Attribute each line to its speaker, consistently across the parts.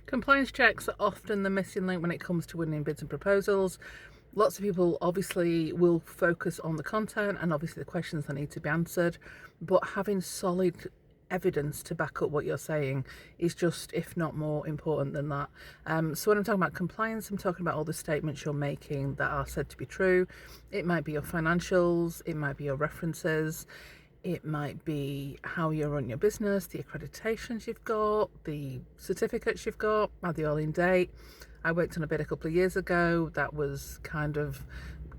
Speaker 1: Compliance checks are often the missing link when it comes to winning bids and proposals. Lots of people obviously will focus on the content and obviously the questions that need to be answered, but having solid evidence to back up what you're saying is just, if not more important than that. So when I'm talking about compliance, I'm talking about all the statements you're making that are said to be true. It might be your financials, it might be your references, it might be how you run your business, the accreditations you've got, the certificates you've got, are they all in date? I worked on a bid a couple of years ago that was kind of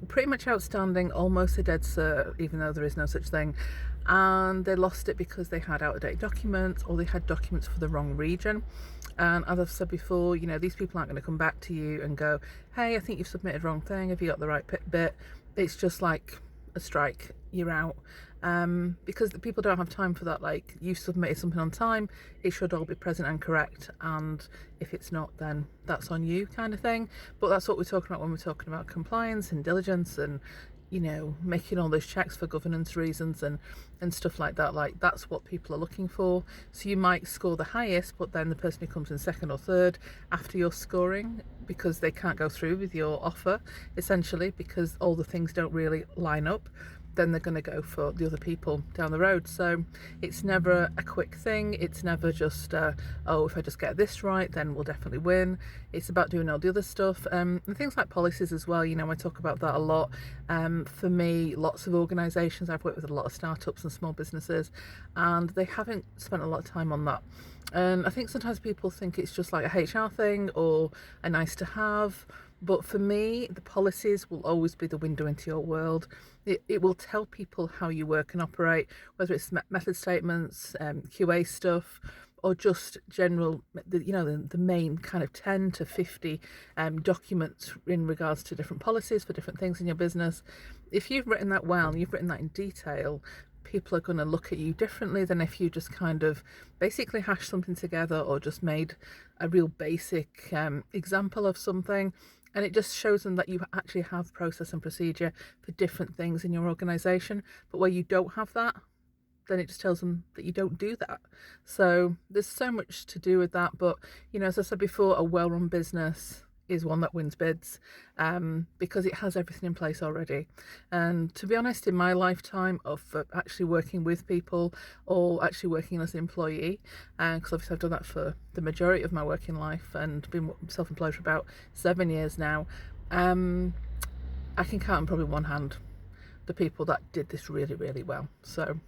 Speaker 1: pretty much outstanding, almost a dead cert, even though there is no such thing. And they lost it because they had out-of-date documents, or they had documents for the wrong region. And as I've said before, these people aren't going to come back to you and go, hey, I think you've submitted wrong thing, have you got the right bit? It's just like a strike, you're out. Because the people don't have time for that. Like, you submitted something on time, it should all be present and correct, and if it's not, then that's on you, kind of thing. But that's what we're talking about when we're talking about compliance and diligence and making all those checks for governance reasons and stuff like that. Like, that's what people are looking for. So you might score the highest, but then the person who comes in second or third after you're scoring, because they can't go through with your offer, essentially, because all the things don't really line up, then they're going to go for the other people down the road. So it's never a quick thing. It's never just, oh, if I just get this right, then we'll definitely win. It's about doing all the other stuff. And things like policies as well. I talk about that a lot. For me, lots of organisations, I've worked with a lot of startups and small businesses, and they haven't spent a lot of time on that. And I think sometimes people think it's just like a HR thing or a nice to have. But for me, the policies will always be the window into your world. It will tell people how you work and operate, whether it's method statements, QA stuff, or just general, the main kind of 10 to 50 documents in regards to different policies for different things in your business. If you've written that well, and you've written that in detail, people are going to look at you differently than if you just kind of basically hashed something together or just made a real basic example of something. And it just shows them that you actually have process and procedure for different things in your organisation. But where you don't have that, then it just tells them that you don't do that. So there's so much to do with that. But, as I said before, a well-run business is one that wins bids, because it has everything in place already. And to be honest, in my lifetime of actually working with people or actually working as an employee, because obviously I've done that for the majority of my working life and been self-employed for about 7 years now, I can count on probably one hand the people that did this really, really well. So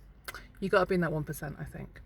Speaker 1: you got to be in that 1%, I think.